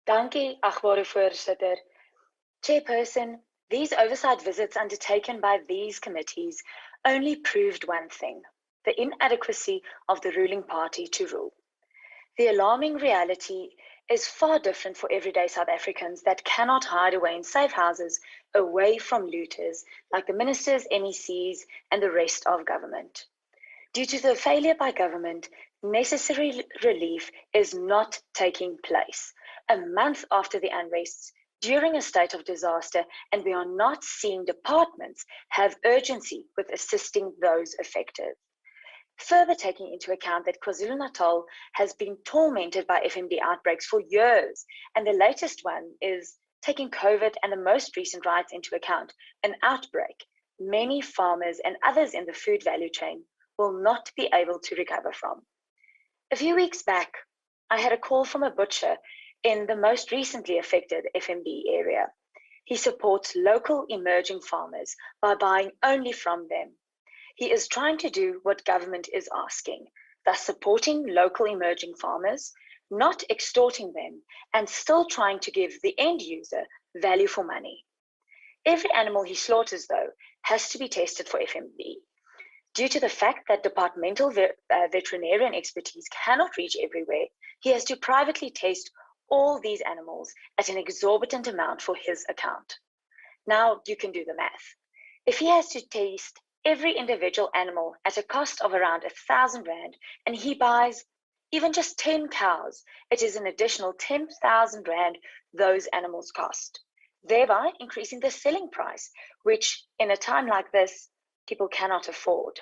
Dankie, agbare voorsitter. Chairperson, these oversight visits undertaken by these committees only proved one thing: the inadequacy of the ruling party to rule. The alarming reality is far different for everyday South Africans that cannot hide away in safe houses away from looters like the ministers, MECs, and the rest of government. Due to the failure by government, necessary relief is not taking place. A month after the unrests, during a state of disaster, and we are not seeing departments have urgency with assisting those affected. Further taking into account that KwaZulu-Natal has been tormented by FMD outbreaks for years, and the latest one is taking COVID and the most recent riots into account, an outbreak many farmers and others in the food value chain will not be able to recover from. A few weeks back, I had a call from a butcher in the most recently affected FMD area. He supports local emerging farmers by buying only from them. He is trying to do what government is asking, thus supporting local emerging farmers, not extorting them, and still trying to give the end user value for money. Every animal he slaughters, though, has to be tested for FMD. Due to the fact that departmental veterinarian expertise cannot reach everywhere, he has to privately test all these animals at an exorbitant amount for his account. Now you can do the math. If he has to taste every individual animal at a cost of around 1,000 Rand, and he buys even just 10 cows, it is an additional 10,000 Rand those animals cost, thereby increasing the selling price, which in a time like this, people cannot afford,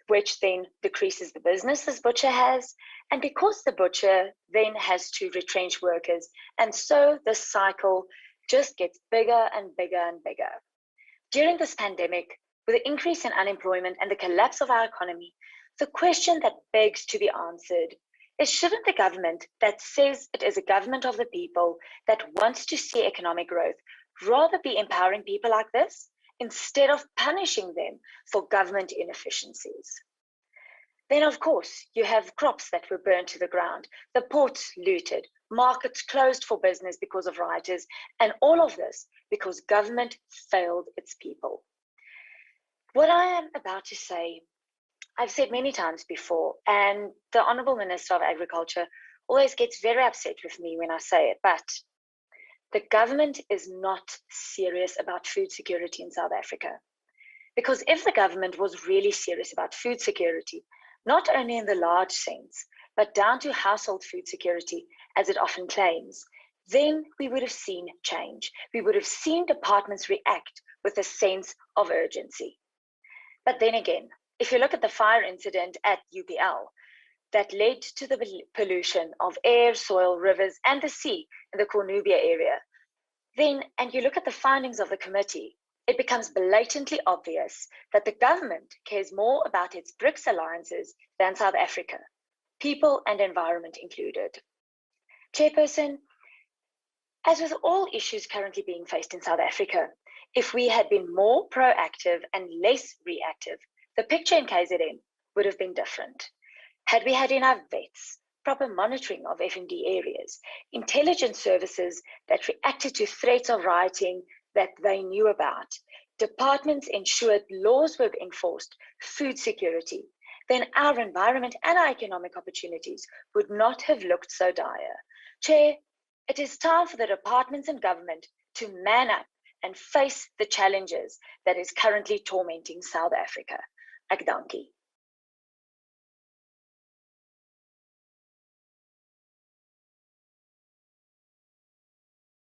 which then decreases the business this butcher has, and because the butcher then has to retrench workers, and so the cycle just gets bigger and bigger and bigger. During this pandemic, with the increase in unemployment and the collapse of our economy, the question that begs to be answered is, shouldn't the government that says it is a government of the people that wants to see economic growth rather be empowering people like this instead of punishing them for government inefficiencies? Then, of course, you have crops that were burned to the ground, the ports looted, markets closed for business because of rioters, and all of this because government failed its people. What I am about to say, I've said many times before, and the Honourable Minister of Agriculture always gets very upset with me when I say it, but the government is not serious about food security in South Africa. Because if the government was really serious about food security, not only in the large sense, but down to household food security, as it often claims, then we would have seen change. We would have seen departments react with a sense of urgency. But then again, if you look at the fire incident at UPL that led to the pollution of air, soil, rivers, and the sea in the Cornubia area, then, and you look at the findings of the committee, it becomes blatantly obvious that the government cares more about its BRICS alliances than South Africa, people and environment included. Chairperson, as with all issues currently being faced in South Africa, if we had been more proactive and less reactive, the picture in KZN would have been different. Had we had enough vets, proper monitoring of FMD areas, intelligence services that reacted to threats of rioting that they knew about, departments ensured laws were enforced, food security, then our environment and our economic opportunities would not have looked so dire. Chair, it is time for the departments and government to man up and face the challenges that is currently tormenting South Africa. Ek dankie.